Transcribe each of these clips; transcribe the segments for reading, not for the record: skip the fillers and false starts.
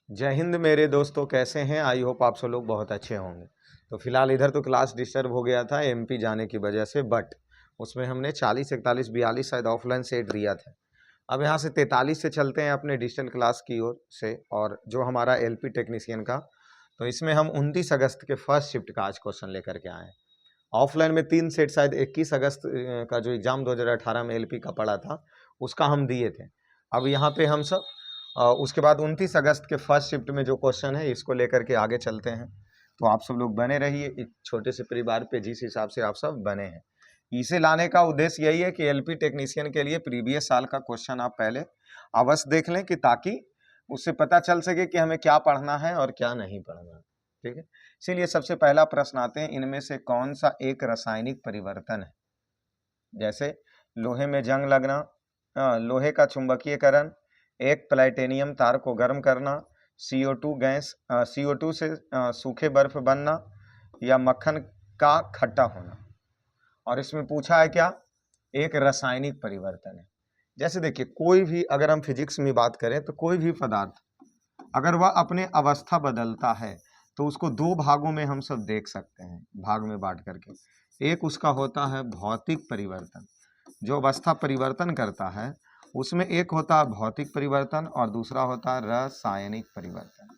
जय हिंद मेरे दोस्तों, कैसे हैं? आई होप आप सब लोग बहुत अच्छे होंगे। तो फिलहाल इधर तो क्लास डिस्टर्ब हो गया था एमपी जाने की वजह से, बट उसमें हमने 40, 41, 42 शायद ऑफलाइन सेट दिया था। अब यहाँ से 43 से चलते हैं अपने डिजिटल क्लास की ओर से, और जो हमारा एलपी टेक्नीशियन का, तो इसमें हम 29 अगस्त के फर्स्ट शिफ्ट का आज क्वेश्चन लेकर के आए हैं। ऑफलाइन में 3 सेट शायद 21 अगस्त का जो एग्जाम 2018 में एलपी का पड़ा था उसका हम दिए थे। अब यहाँ पे हम सब उसके बाद 29 अगस्त के फर्स्ट शिफ्ट में जो क्वेश्चन है इसको लेकर के आगे चलते हैं। तो आप सब लोग बने रहिए एक छोटे से परिवार पे, जिस हिसाब से आप सब बने हैं। इसे लाने का उद्देश्य यही है कि एलपी टेक्नीशियन के लिए प्रीवियस साल का क्वेश्चन आप पहले अवश्य देख लें, कि ताकि उससे पता चल सके कि हमें क्या पढ़ना है और क्या नहीं पढ़ना है। ठीक है, इसीलिए सबसे पहला प्रश्न आते हैं, इनमें से कौन सा एक रासायनिक परिवर्तन है? जैसे लोहे में जंग लगना, लोहे का चुंबकीयकरण, एक प्लैटिनम तार को गर्म करना, CO2 गैस, CO2 से सूखे बर्फ बनना, या मक्खन का खट्टा होना। और इसमें पूछा है क्या? एक रासायनिक परिवर्तन है। जैसे देखिए, कोई भी, अगर हम फिजिक्स में बात करें तो कोई भी पदार्थ अगर वह अपने अवस्था बदलता है तो उसको दो भागों में हम सब देख सकते हैं, भाग में बांट करके। एक उसका होता है भौतिक परिवर्तन, जो अवस्था परिवर्तन करता है उसमें एक होता है भौतिक परिवर्तन और दूसरा होता है रासायनिक परिवर्तन।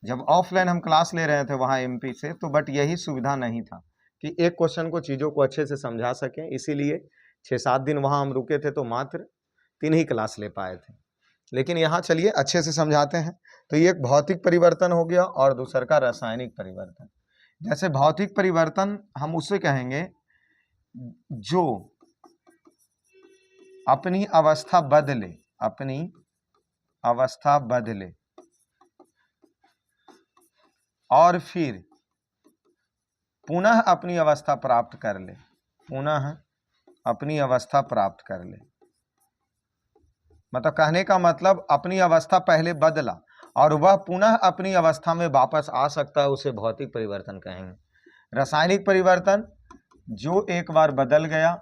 जब ऑफलाइन हम क्लास ले रहे थे वहां एमपी से, तो बट यही सुविधा नहीं था कि एक क्वेश्चन को, चीजों को अच्छे से समझा सकें, इसीलिए 6-7 दिन वहां हम रुके थे, तो मात्र 3 ही क्लास ले पाए थे। लेकिन यहाँ चलिए अच्छे से समझाते हैं। तो ये एक भौतिक परिवर्तन हो गया और दूसरा का रासायनिक परिवर्तन। जैसे भौतिक परिवर्तन हम उससे कहेंगे जो अपनी अवस्था बदले, अपनी अवस्था बदले और फिर पुनः अपनी अवस्था प्राप्त कर ले, पुनः अपनी अवस्था प्राप्त कर ले। मतलब कहने का मतलब, अपनी अवस्था पहले बदला और वह पुनः अपनी अवस्था में वापस आ सकता है, उसे भौतिक परिवर्तन कहेंगे। रासायनिक परिवर्तन जो एक बार बदल गया,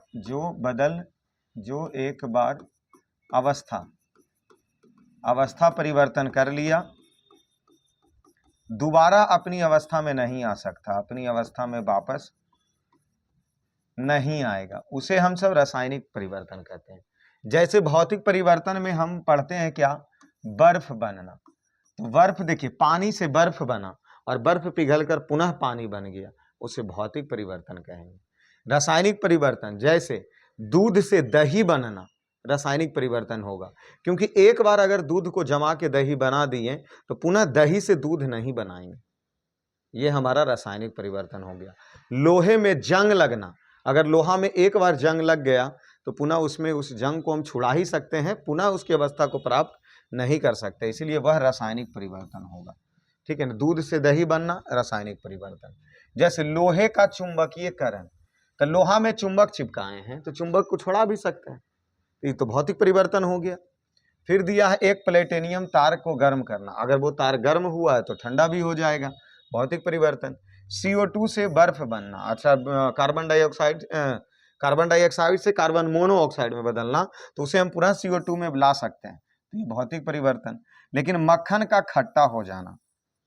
जो एक बार अवस्था परिवर्तन कर लिया, दोबारा अपनी अवस्था में नहीं आ सकता, अपनी अवस्था में वापस नहीं आएगा, उसे हम सब रासायनिक परिवर्तन कहते हैं। जैसे भौतिक परिवर्तन में हम पढ़ते हैं क्या? बर्फ बनना। तो बर्फ, देखिए, पानी से बर्फ बना और बर्फ पिघलकर पुनः पानी बन गया, उसे भौतिक परिवर्तन कहेंगे। रासायनिक परिवर्तन, जैसे दूध से दही बनना, रासायनिक परिवर्तन होगा, क्योंकि एक बार अगर दूध को जमा के दही बना दिए तो पुनः दही से दूध नहीं बनाएंगे, ये हमारा रासायनिक परिवर्तन हो गया। लोहे में जंग लगना, अगर लोहा में एक बार जंग लग गया तो पुनः उसमें उस जंग को हम छुड़ा ही सकते हैं, पुनः उसकी अवस्था को प्राप्त नहीं कर सकते, इसलिए वह रासायनिक परिवर्तन होगा। ठीक है ना, दूध से दही बनना रासायनिक परिवर्तन। जैसे लोहे का चुंबकीयकरण, तो लोहा में चुंबक चिपकाए हैं तो चुंबक को छुड़ा भी सकते हैं, ये तो भौतिक परिवर्तन हो गया। फिर दिया है एक प्लेटिनियम तार को गर्म करना, अगर वो तार गर्म हुआ है तो ठंडा भी हो जाएगा, भौतिक परिवर्तन। CO2 से बर्फ बनना, अच्छा, कार्बन डाइऑक्साइड से कार्बन मोनोऑक्साइड में बदलना, तो उसे हम पुनः CO2 में ला सकते हैं, तो ये भौतिक परिवर्तन। लेकिन मक्खन का खट्टा हो जाना,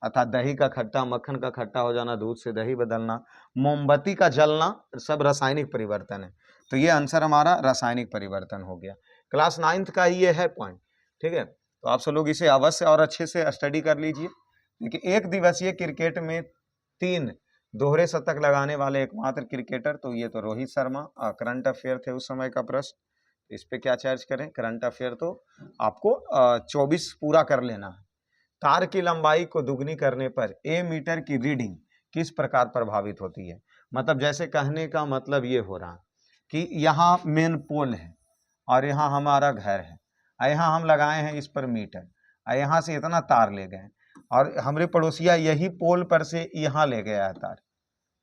अर्थात दही का खट्टा, मक्खन का खट्टा हो जाना, दूध से दही बदलना, मोमबत्ती का जलना, सब रासायनिक परिवर्तन है। तो ये आंसर हमारा रासायनिक परिवर्तन हो गया। क्लास 9th का ये है पॉइंट। ठीक है, तो आप सब लोग इसे अवश्य और अच्छे से स्टडी कर लीजिए। देखिए, एक दिवसीय क्रिकेट में 3 दोहरे शतक लगाने वाले एकमात्र क्रिकेटर, तो ये तो रोहित शर्मा। करंट अफेयर थे उस समय का प्रश्न, इस पे क्या चर्च करें, करंट अफेयर तो आपको 24 पूरा कर लेना है। तार की लंबाई को दुगनी करने पर A मीटर की रीडिंग किस प्रकार प्रभावित होती है? मतलब जैसे कहने का मतलब ये हो रहा कि यहाँ मेन पोल है और यहाँ हमारा घर है, यहाँ हम लगाए हैं इस पर मीटर, यहाँ से इतना तार ले गए और हमारे पड़ोसिया यही पोल पर से यहाँ ले गया है तार,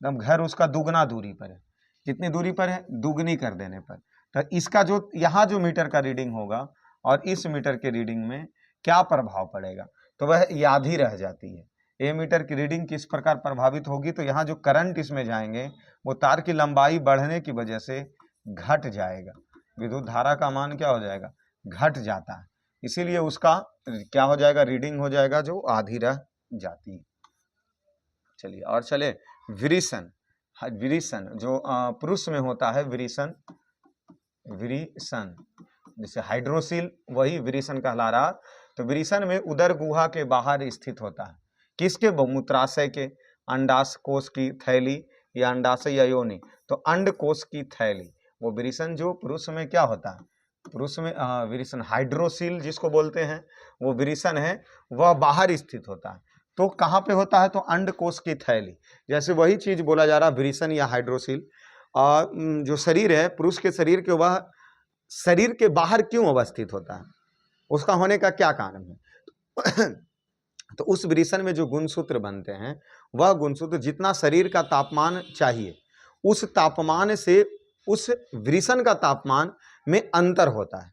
एकदम घर उसका दुगना दूरी पर है। कितनी दूरी पर है? दुगनी कर देने पर। तो इसका जो यहाँ जो मीटर का रीडिंग होगा और इस मीटर के रीडिंग में क्या प्रभाव पड़ेगा, तो वह याद ही रह जाती है। ए मीटर की रीडिंग किस प्रकार प्रभावित होगी, तो यहाँ जो करंट इसमें जाएंगे वो तार की लंबाई बढ़ने की वजह से घट जाएगा, विद्युत धारा का मान क्या हो जाएगा? घट जाता है। इसीलिए उसका क्या हो जाएगा, रीडिंग हो जाएगा जो आधी रह जाती है। चलिए और चले, विरिसन। विरिसन जो पुरुष में होता है, विरिसन, विरिसन जैसे हाइड्रोसिल वही विरिसन कहला रहा। तो विरिसन में उदर गुहा के बाहर स्थित होता है, किसके, मूत्राशय के, अंडाश कोश की थैली या अंडाशय या योनि, तो अंड कोश की थैली। वो विरिसन जो पुरुष में क्या होता है, पुरुष में विरिसन हाइड्रोसिल जिसको बोलते हैं, वो विरिसन है, वह बाहर स्थित होता है। तो कहाँ पे होता है, तो अंड कोश की थैली। जैसे वही चीज बोला जा रहा है, विरिसन या हाइड्रोसिल। जो शरीर है पुरुष के शरीर के, वह शरीर के बाहर क्यों अवस्थित होता है, उसका होने का क्या कारण है। तो उस विरिसन में जो गुणसूत्र बनते हैं, वह गुणसूत्र जितना शरीर का तापमान चाहिए, उस तापमान से उस विरिसन का तापमान में अंतर होता है,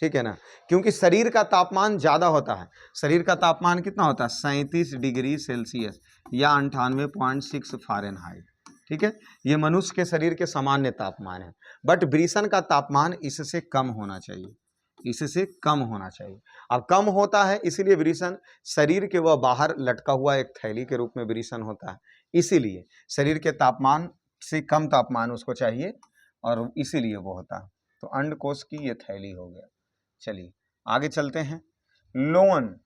ठीक है ना। क्योंकि शरीर का तापमान ज्यादा होता है, शरीर का तापमान कितना होता है, 37 डिग्री सेल्सियस या 98.6 फ़ारेनहाइट, ठीक है। ये मनुष्य के शरीर के सामान्य तापमान है, बट विरिसन का तापमान इससे कम होना चाहिए, इससे कम होना चाहिए। अब कम होता है, इसीलिए विरिसन शरीर के वह बाहर लटका हुआ एक थैली के रूप में विरिसन होता है, इसीलिए शरीर के तापमान से कम तापमान उसको चाहिए और इसीलिए वो होता है। तो अंडकोश की ये थैली हो गया। चलिए आगे चलते हैं। लोन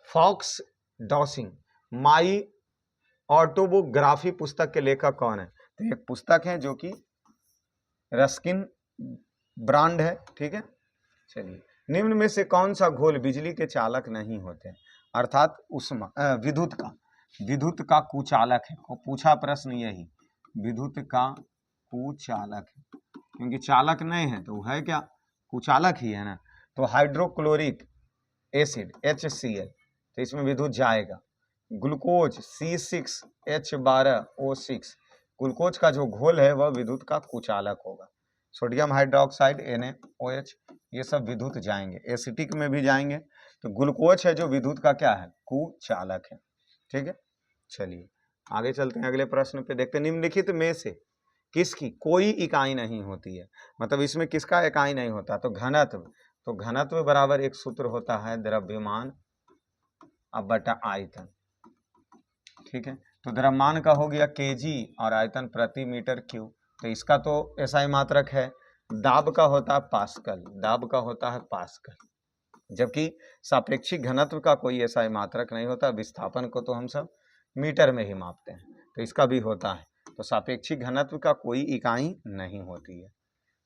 फॉक्स डॉसिंग माई ऑटोबोग्राफी पुस्तक के लेखक कौन है, तो एक पुस्तक है जो कि रस्किन ब्रांड है, ठीक है। चलिए, निम्न में से कौन सा घोल बिजली के चालक नहीं होते, अर्थात उष्मा विद्युत का कुचालक है। पूछा प्रश्न यही, विद्युत का कुचालक है, क्योंकि चालक नहीं है तो है क्या, कुचालक ही है ना। तो हाइड्रोक्लोरिक एसिड HCl, तो इसमें विद्युत जाएगा। ग्लूकोज C6H12O6, ग्लूकोज का जो घोल है वह विद्युत का कुचालक होगा। सोडियम हाइड्रोक्साइड NaOH, ये सब विद्युत जाएंगे, एसिटिक में भी जाएंगे। तो ग्लूकोज है जो विद्युत का क्या है, कुचालक है, ठीक है। चलिए आगे चलते हैं, अगले प्रश्न पे देखते हैं। निम्नलिखित में से किसकी कोई इकाई नहीं होती है, मतलब इसमें किसका इकाई नहीं होता, तो घनत्व। तो घनत्व बराबर एक सूत्र होता है, द्रव्यमान अब बटा आयतन, ठीक है। तो द्रव्यमान का हो गया kg और आयतन प्रति मीटर क्यूब। तो इसका तो SI मात्रक है। दाब का होता है पास्कल, दाब का होता है पास्कल, जबकि सापेक्षिक घनत्व का कोई SI मात्रक नहीं होता। विस्थापन को तो हम सब मीटर में ही मापते हैं, तो इसका भी होता है। तो सापेक्षिक घनत्व का कोई इकाई नहीं होती है।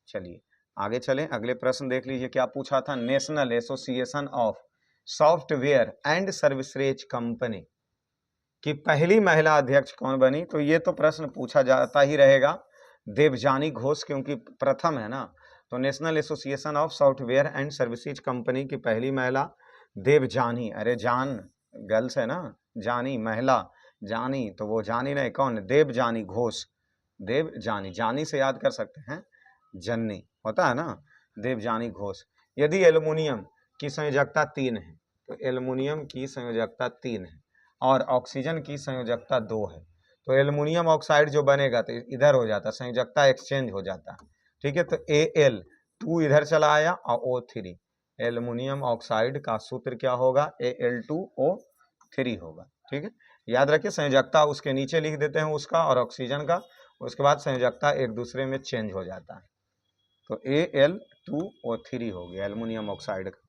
चलिए आगे चलें, अगले प्रश्न देख लीजिए क्या पूछा था। National association of software and services company की पहली महिला अध्यक्ष कौन बनी, तो ये तो प्रश्न पूछा जाता ही रहेगा, देवजानी घोष, क्योंकि प्रथम है ना। तो national association of software and services company की पहली महिला देवजानी, अरे जान गर्ल्स है ना, जानी महिला, जानी तो वो जानी नहीं, कौन, देवजानी घोष। देवजानी, जानी से याद कर सकते हैं, जन्नी होता है ना, देवजानी घोष। यदि एल्युमिनियम की संयोजकता 3 है, तो एल्युमिनियम की संयोजकता 3 है और ऑक्सीजन की संयोजकता 2 है, तो एल्युमिनियम ऑक्साइड जो बनेगा तो इधर हो जाता, संयोजकता एक्सचेंज हो जाता है, ठीक है। तो Al2 इधर चला आया और O3, एल्युमिनियम ऑक्साइड का सूत्र क्या होगा, Al2O3 होगा, ठीक है। याद रखिए, संयोजकता उसके नीचे लिख देते हैं उसका और ऑक्सीजन का, उसके बाद संयोजकता एक दूसरे में चेंज हो जाता है। तो Al2O3 हो गया एल्युमिनियम ऑक्साइड का।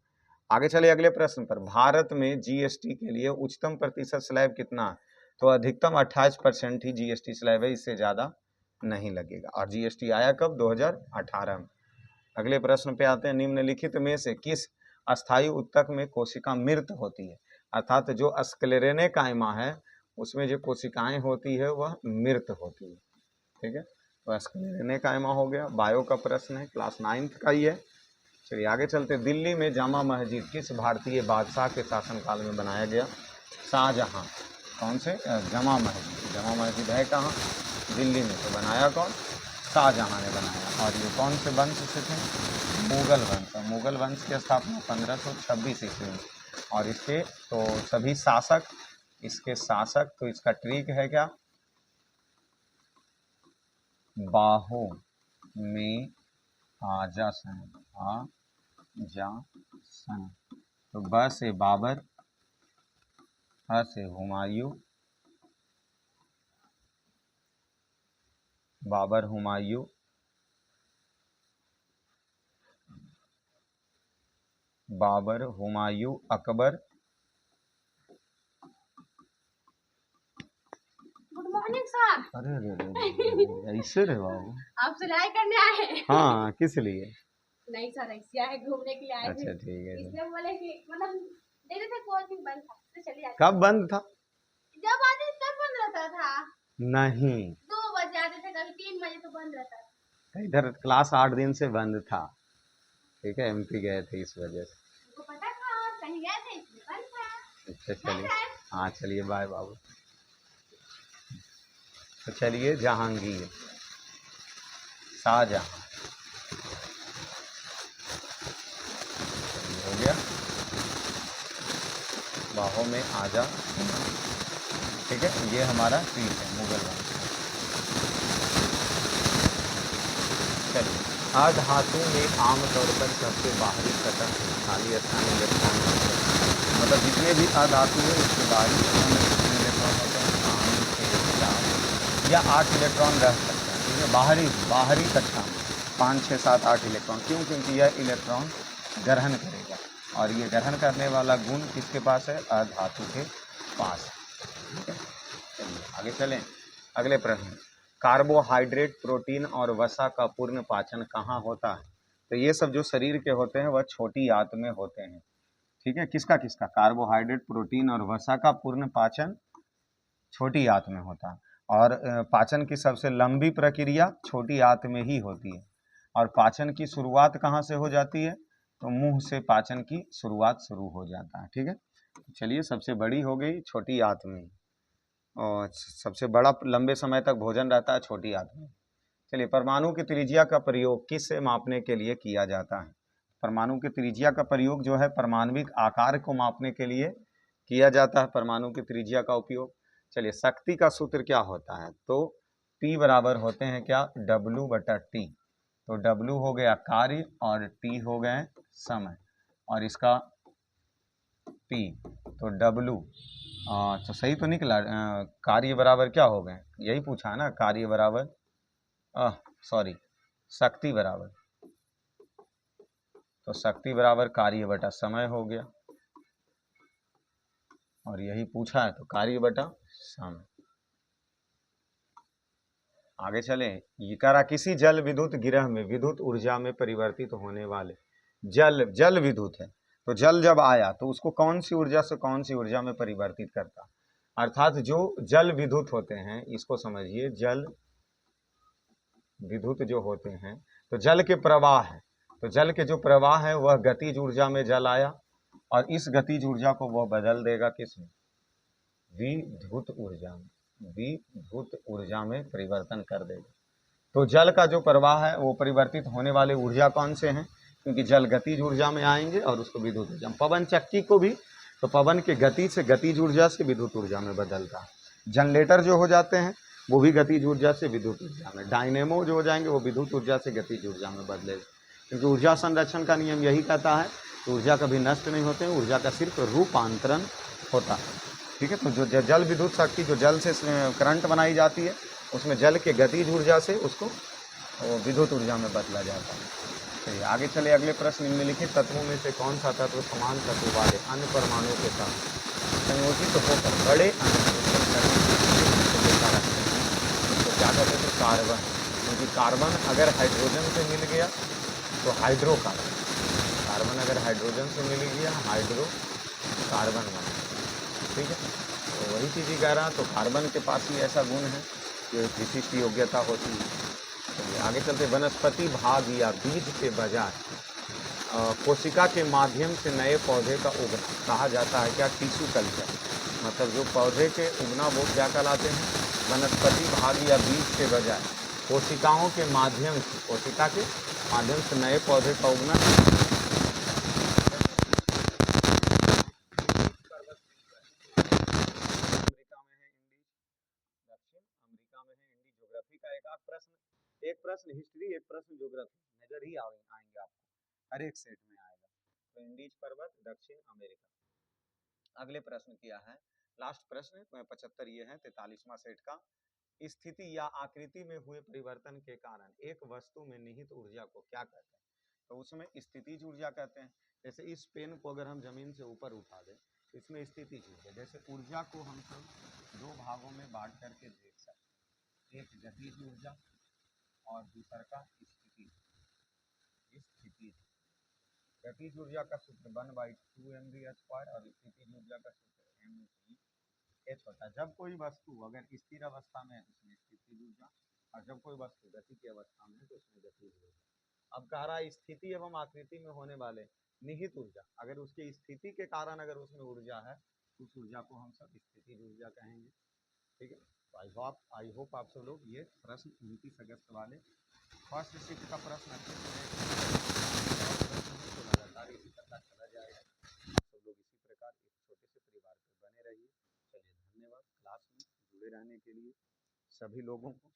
आगे चले अगले प्रश्न पर। भारत में GST के लिए उच्चतम प्रतिशत स्लैब कितना है, तो अधिकतम 28% ही GST स्लैब है, इससे ज्यादा नहीं लगेगा। और GST आया कब, 2018 में। अगले प्रश्न पे आते हैं। निम्नलिखित में से किस अस्थायी उत्तक में कोशिका मृत होती है, अर्थात जो स्क्लेरेने कायमा है उसमें जो कोशिकाएं होती है वह मृत होती है, ठीक है। तो स्क्लेरेने कायमा हो गया, बायो का प्रश्न है, क्लास 9th का ही है। चलिए आगे चलते। दिल्ली में जामा मस्जिद किस भारतीय बादशाह के शासनकाल में बनाया गया, शाहजहां। कौन से, जामा मस्जिद, जामा मस्जिद है कहाँ, दिल्ली में, तो बनाया कौन, शाहजहां ने बनाया। और ये कौन से वंश से थे, मुगल वंश। मुगल वंश की स्थापना 1526 ईस्वी में। और इसके तो सभी शासक, इसके शासक, तो इसका ट्रिक है क्या, बाहो में आजासन, आजासन, तो ब से बाबर, ह से Humayun, Babar Humayun, Babar Humayun Akbar. Good morning sir. अरे अरे ऐसे रे बाबू, आप सिलाई करने आए हैं? हाँ किस लिए? नहीं सर, ऐसे आए घूमने के लिए आए थे। अच्छा ठीक है। इसलिए बोले कि मतलब दे रहे थे, कोचिंग बंद था तो चलिए आते। कब बंद था? जब आते थे तब बंद रहता था। नहीं, 2 बजे आते थे, कभी 3 बजे तो बंद रहता था। इधर क्लास 8 दिन से बंद था। ठीक है, एमपी गए थे इस वजह से। हमको पता था कहीं गए थे इसलिए बंद था। अच्छा बाय चलिए, बाय। हाँ चलिए बाय बाबू। तो चलिए, जहांगीर, शाहजहां, हो गया। बाहों में आजा, ठीक है, ये हमारा पीठ है मुगल वंश। चलिए, अधातु में आमतौर पर सबसे बाहरी सतह खाली स्थान इलेक्ट्रॉन होते हैं। मतलब जितने भी अधातु है उसके बाहरी सतह में कितने इलेक्ट्रॉन होते हैं? 5, 6, 4 या 8 इलेक्ट्रॉन रह सकते हैं। ठीक है, बाहरी बाहरी कक्षा में 5, 6, 7, 8 इलेक्ट्रॉन। क्यों? क्योंकि यह इलेक्ट्रॉन ग्रहण करेगा, और ये ग्रहण करने वाला गुण किसके पास है? अधातु के पास। ठीक है, चलिए आगे चलें। अगले प्रश्न, कार्बोहाइड्रेट, प्रोटीन और वसा का पूर्ण पाचन कहाँ होता है? तो ये सब जो शरीर के होते हैं वह छोटी आंत में होते हैं। ठीक है, किसका किसका? कार्बोहाइड्रेट, प्रोटीन और वसा का पूर्ण पाचन छोटी आंत में होता है। और पाचन की सबसे लंबी प्रक्रिया छोटी आंत में ही होती है। और पाचन की शुरुआत कहाँ से हो जाती है? तो मुंह से पाचन की शुरुआत शुरू हो जाता है। ठीक है, चलिए, सबसे बड़ी हो गई छोटी आंत में, और सबसे बड़ा लंबे समय तक भोजन रहता है छोटी आंत में। चलिए, परमाणु की त्रिज्या का प्रयोग किससे मापने के लिए किया जाता है? परमाणु की त्रिज्या का प्रयोग जो है परमाणविक आकार को मापने के लिए किया जाता है, परमाणु की त्रिज्या का उपयोग। चलिए, शक्ति का सूत्र क्या होता है? तो P बराबर होते हैं क्या? W/T। तो W हो गया कार्य और T हो गए समय, और इसका P, तो W, तो सही तो निकला। कार्य बराबर क्या हो गए? यही पूछा है ना, कार्य बराबर, सॉरी, शक्ति बराबर, तो शक्ति बराबर कार्य बटा समय हो गया, और यही पूछा है तो कार्य बटा समय। आगे चलें। ये करा, किसी जल विद्युत गिरह में विद्युत ऊर्जा में परिवर्तित होने वाले, जल विद्युत है, तो जल जब आया तो उसको कौन सी ऊर्जा से कौन सी ऊर्जा में परिवर्तित करता? अर्थात जो जल विद्युत होते हैं, इसको समझिए, जल विद्युत जो होते हैं, तो जल के प्रवाह है, तो जल के जो प्रवाह है वह गतिज ऊर्जा में जल आया, और इस गतिज ऊर्जा को वह बदल देगा किसमें? विद्युत ऊर्जा में, विद्युत ऊर्जा में परिवर्तन कर देगा। तो जल का जो प्रवाह है वो परिवर्तित होने वाले ऊर्जा कौन से हैं? क्योंकि जल गतिज ऊर्जा में आएंगे और उसको विद्युत ऊर्जा। पवन चक्की को भी तो पवन के गति से गतिज ऊर्जा से विद्युत ऊर्जा में बदलता है। जनरेटर जो हो जाते हैं वो भी गतिज ऊर्जा से विद्युत ऊर्जा में, डायनेमो जो हो जाएंगे वो विद्युत ऊर्जा से गतिज ऊर्जा में बदलेगा। क्योंकि ऊर्जा संरक्षण का नियम यही कहता है कि ऊर्जा कभी नष्ट नहीं होते हैं, ऊर्जा का सिर्फ रूपांतरण होता है। ठीक है, तो जो जल विद्युत शक्ति, जो जल से करंट बनाई जाती है, उसमें जल के गतिज ऊर्जा से उसको विद्युत ऊर्जा में बदला जाता है। चलिए आगे चले। अगले प्रश्न, निम्नलिखित तत्वों में से कौन सा तत्व समान तत्व वाले अन्य परमाणुओं के साथ संयोजित होकर बड़े अणु रखते हैं? तो क्या कहते हैं? कार्बन। क्योंकि कार्बन अगर हाइड्रोजन से मिल गया तो हाइड्रोकार्बन, कार्बन अगर हाइड्रोजन से मिल गया हाइड्रो कार्बन बना। ठीक है, तो वही चीज़ ही कह रहा, तो कार्बन के पास ही ऐसा गुण है जो विशिष्ट योग्यता होती है। चलिए आगे चलते। वनस्पति भाग या बीज के बजाय कोशिका के माध्यम से नए पौधे का उगना कहा जाता है क्या? Tissue culture. मतलब जो पौधे के उगना वो क्या कहलाते हैं? वनस्पति भाग या बीज के बजाय कोशिकाओं के माध्यम से, कोशिका के माध्यम से नए पौधे का उगना। एक प्रश्न हिस्ट्री, एक प्रश्न ज्योग्राफी, नजर ही आएंगे आपको, हर एक सेट में आएगा। तो इंडीज पर्वत दक्षिण अमेरिका। अगले प्रश्न किया है, लास्ट प्रश्न 75 ये है 43वां सेट का। स्थिति या आकृति में हुए परिवर्तन के कारण एक वस्तु में निहित ऊर्जा को क्या कहते हैं? तो उसमें स्थितिज ऊर्जा कहते हैं। जैसे इस पेन को अगर हम जमीन से ऊपर उठा दें तो इसमें स्थितिज ऊर्जा, जैसे ऊर्जा को हम सब दो भागों में बांट करके देख सकते हैं, एक गतिज ऊर्जा और दूसरा का स्थितिज। गतिज ऊर्जा का सूत्र 1/2mv² और स्थितिज ऊर्जा का सूत्र mgh होता है। जब कोई वस्तु अगर स्थिर अवस्था में है तो उसमें स्थितिज ऊर्जा, और जब कोई वस्तु गति की अवस्था में है तो उसमें गतिज ऊर्जा। अब कह रहा है स्थिति एवं आकृति में होने वाले निहित ऊर्जा, अगर उसकी स्थिति के कारण अगर उसमें ऊर्जा है तो उस ऊर्जा को हम सब स्थितिज ऊर्जा कहेंगे। ठीक है, तो आई होप आप सब लोग ये प्रश्न 29 अगस्त वाले फर्स्ट शिफ्ट का प्रश्न अच्छे से तो लगातार इसी करता चला जाएगा। आप सब लोग इसी प्रकार एक छोटे से परिवार पर बने रहिए। चलिए, धन्यवाद क्लास में जुड़े रहने के लिए सभी लोगों को।